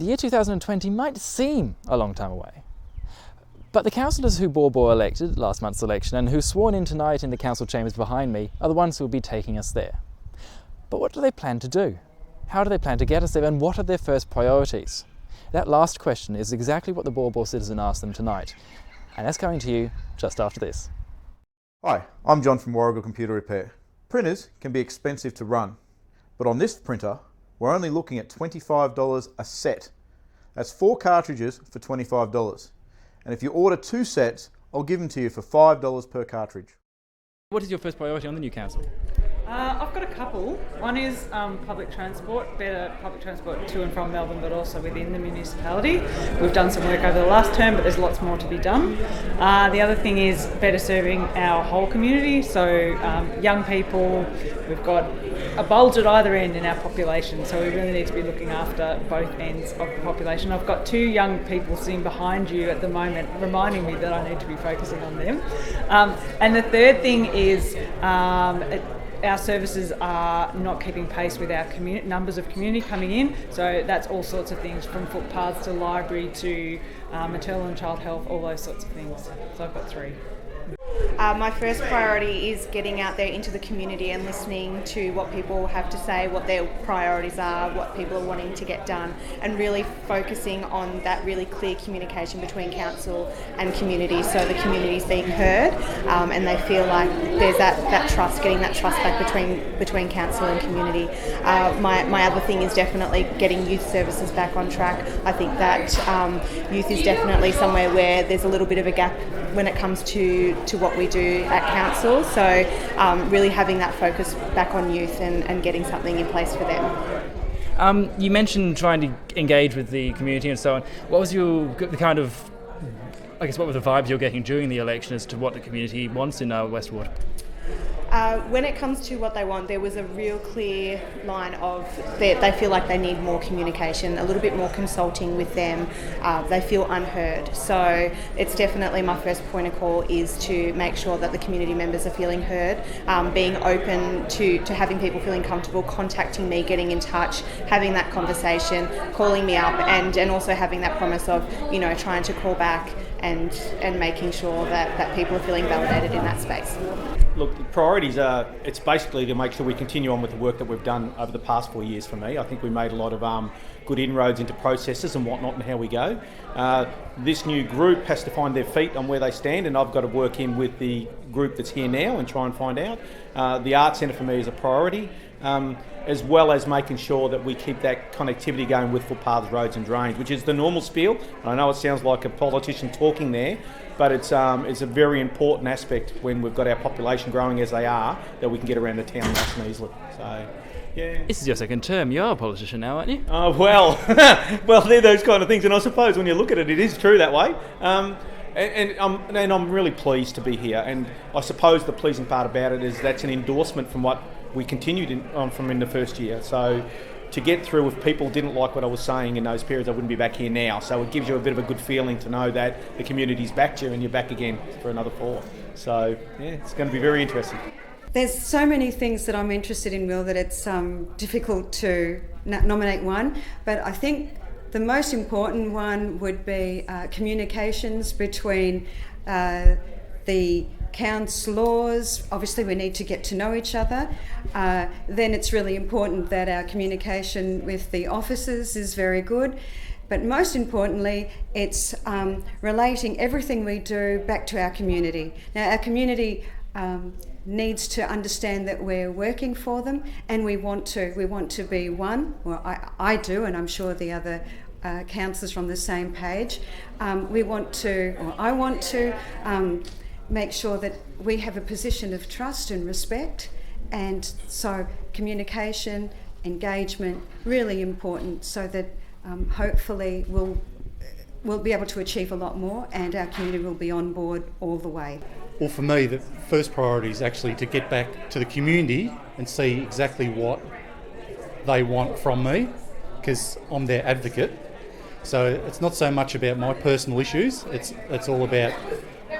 The year 2020 might seem a long time away, but the councillors who Baw Baw elected at last month's election and who sworn in tonight in the council chambers behind me are the ones who will be taking us there. But what do they plan to do? How do they plan to get us there, and what are their first priorities? That last question is exactly what the Baw Baw Citizen asked them tonight, and that's coming to you just after this. Hi, I'm John from Warrigal Computer Repair. Printers can be expensive to run, but on this printer, we're only looking at $25 a set. That's 4 cartridges for $25. And if you order 2 sets, I'll give them to you for $5 per cartridge. What is your first priority on the new council? I've got a couple. One is public transport, better public transport to and from Melbourne, but also within the municipality. We've done some work over the last term, but there's lots more to be done. The other thing is better serving our whole community, so young people. We've got a bulge at either end in our population, so we really need to be looking after both ends of the population. I've got 2 young people sitting behind you at the moment reminding me that I need to be focusing on them. And the third thing is our services are not keeping pace with our numbers of community coming in, so that's all sorts of things from footpaths to library to maternal and child health, all those sorts of things. So I've got 3. My first priority is getting out there into the community and listening to what people have to say, what their priorities are, what people are wanting to get done, and really focusing on that really clear communication between council and community, so the community is being heard and they feel like there's that trust, getting that trust back between council and community. My other thing is definitely getting youth services back on track. I think that youth is definitely somewhere where there's a little bit of a gap when it comes to what we do at council, so really having that focus back on youth and getting something in place for them. You mentioned trying to engage with the community and so on. What was what were the vibes you're getting during the election as to what the community wants in Westward? When it comes to what they want, there was a real clear line of they feel like they need more communication, a little bit more consulting with them. They feel unheard. So it's definitely my first point of call is to make sure that the community members are feeling heard, being open to having people feeling comfortable, contacting me, getting in touch, having that conversation, calling me up, and also having that promise of, trying to call back and making sure that people are feeling validated in that space. Look, the priorities are, it's basically to make sure we continue on with the work that we've done over the past 4 years for me. I think we made a lot of good inroads into processes and whatnot and how we go. This new group has to find their feet on where they stand, and I've got to work in with the group that's here now and try and find out. The Arts Centre for me is a priority, as well as making sure that we keep that connectivity going with footpaths, roads and drains, which is the normal spiel. I know it sounds like a politician talking there, but it's a very important aspect when we've got our population growing as they are, that we can get around the town nice and easily. So, yeah. This is your second term. You're a politician now, aren't you? Oh, well, they're those kind of things, and I suppose when you look at it, it is true that way. And I'm really pleased to be here, and I suppose the pleasing part about it is that's an endorsement from what we continued from in the first year. So to get through, if people didn't like what I was saying in those periods, I wouldn't be back here now. So it gives you a bit of a good feeling to know that the community's backed you and you're back again for another 4. So yeah, it's going to be very interesting. There's so many things that I'm interested in, Will, that it's difficult to nominate one, but I think the most important one would be communications between the councillors. Obviously we need to get to know each other. Then it's really important that our communication with the officers is very good. But most importantly, it's relating everything we do back to our community. Now our community needs to understand that we're working for them, and we want to be one. Well, I do, and I'm sure the other councillors from the same page. I want to make sure that we have a position of trust and respect, and so communication, engagement, really important, so that hopefully we'll be able to achieve a lot more, and our community will be on board all the way. Well, for me, the first priority is actually to get back to the community and see exactly what they want from me, because I'm their advocate. So it's not so much about my personal issues, it's all about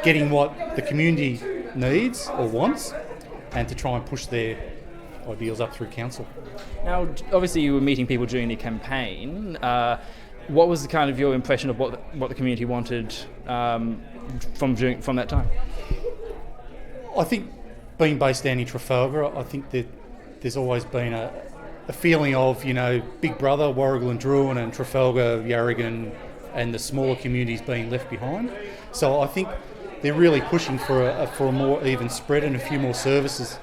getting what the community needs or wants, and to try and push their ideals up through council. Now, obviously you were meeting people during the campaign. What was the kind of your impression of what the community wanted from that time? I think being based down in Trafalgar, I think that there's always been a feeling of, Big Brother, Warrigal and Druin and Trafalgar, Yarragon and the smaller communities being left behind. So I think they're really pushing for a more even spread and a few more services,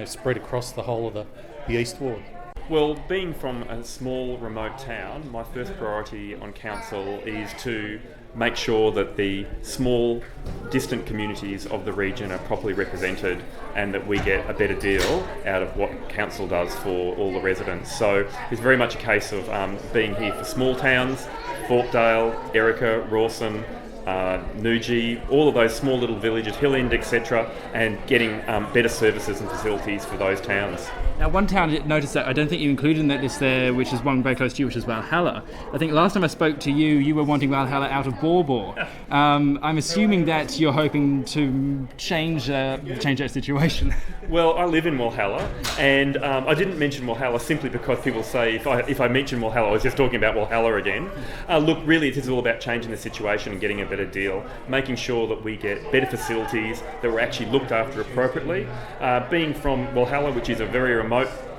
spread across the whole of the East Ward. Well, being from a small remote town, my first priority on council is to make sure that the small distant communities of the region are properly represented and that we get a better deal out of what council does for all the residents. So it's very much a case of being here for small towns, Forkdale, Erica, Rawson, Newgee, all of those small little villages, Hill End, etc., and getting better services and facilities for those towns. Now, one town I noticed that I don't think you included in that list there, which is one very close to you, which is Walhalla. I think last time I spoke to you, you were wanting Walhalla out of Baw Baw. I'm assuming that you're hoping to change that situation. Well, I live in Walhalla, and I didn't mention Walhalla simply because people say if I mention Walhalla, I was just talking about Walhalla again. Look, really, it is all about changing the situation and getting a better deal, making sure that we get better facilities, that we're actually looked after appropriately. Being from Walhalla, which is a very remote,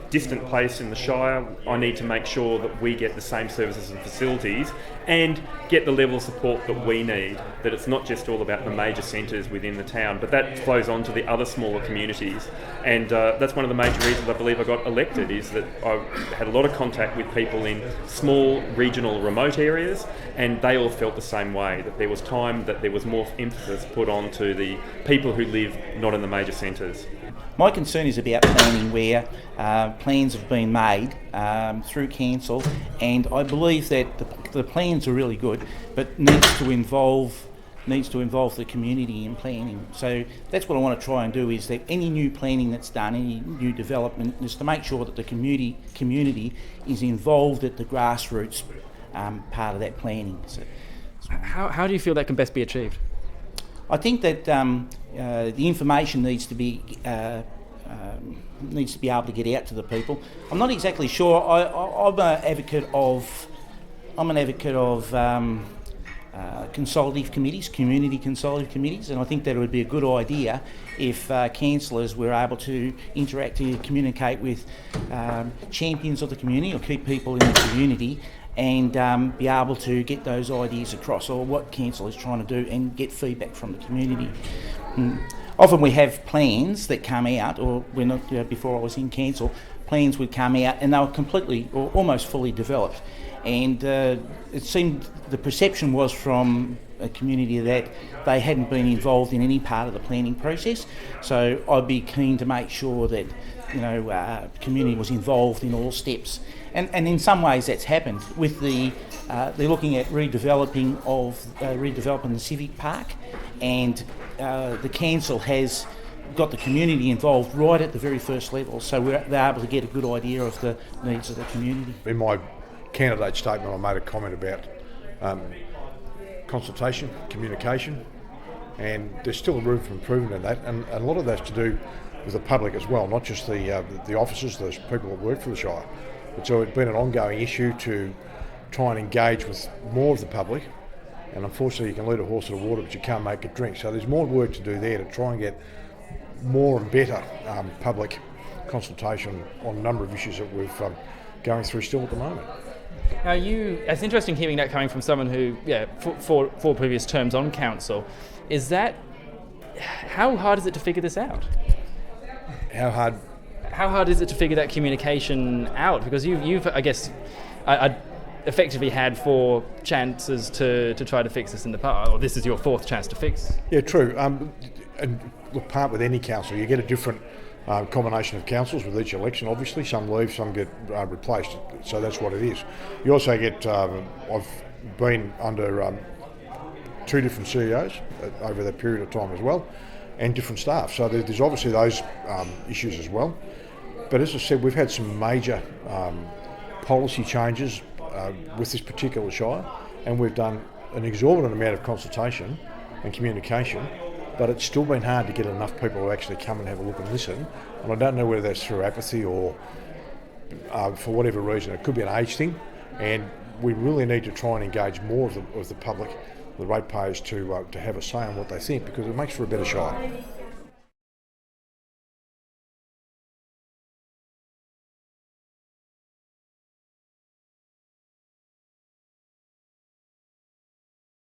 distant place in the Shire, I need to make sure that we get the same services and facilities and get the level of support that we need, that it's not just all about the major centres within the town, but that flows on to the other smaller communities. And that's one of the major reasons I believe I got elected, is that I had a lot of contact with people in small, regional, remote areas, and they all felt the same way, that there was time that there was more emphasis put on to the people who live not in the major centres. My concern is about planning, where plans have been made through council, and I believe that the plans are really good, but needs to involve the community in planning. So that's what I want to try and do, is that any new planning that's done, any new development, is to make sure that the community is involved at the grassroots part of that planning. So how do you feel that can best be achieved? I think that the information needs to be able to get out to the people. I'm not exactly sure. I'm an advocate of consultative committees, community consultative committees, and I think that it would be a good idea if councillors were able to interact and communicate with champions of the community, or key people in the community, and be able to get those ideas across, or what council is trying to do, and get feedback from the community. Often we have plans that come out, or when before I was in council, plans would come out and they were completely or almost fully developed, and it seemed the perception was from a community that they hadn't been involved in any part of the planning process. So I'd be keen to make sure that community was involved in all steps. And in some ways that's happened with they're looking at redeveloping the civic park, and the council has got the community involved right at the very first level, so they're able to get a good idea of the needs of the community. In my candidate statement, I made a comment about consultation, communication, and there's still room for improvement in that, and a lot of that's to do with the public as well, not just the officers, those people that work for the Shire. But so it's been an ongoing issue to try and engage with more of the public, and unfortunately you can lead a horse to the water but you can't make it drink. So there's more work to do there to try and get more and better public consultation on a number of issues that we're going through still at the moment. Now, it's interesting hearing that coming from someone who, four previous terms on council. Is that, how hard is it to figure this out? How hard? How hard is it to figure that communication out? Because you've I guess, effectively had 4 chances to try to fix this in the past, or this is your 4th chance to fix. Yeah, true. And look, part with any council, you get a different combination of councils with each election. Obviously, some leave, some get replaced. So that's what it is. You also get. I've been under 2 different CEOs over that period of time as well, and different staff. So there's obviously those issues as well. But as I said, we've had some major policy changes with this particular Shire, and we've done an exorbitant amount of consultation and communication, but it's still been hard to get enough people to actually come and have a look and listen. And I don't know whether that's through apathy or for whatever reason. It could be an age thing, and we really need to try and engage more of the public, the ratepayers, to have a say on what they think, because it makes for a better Shire.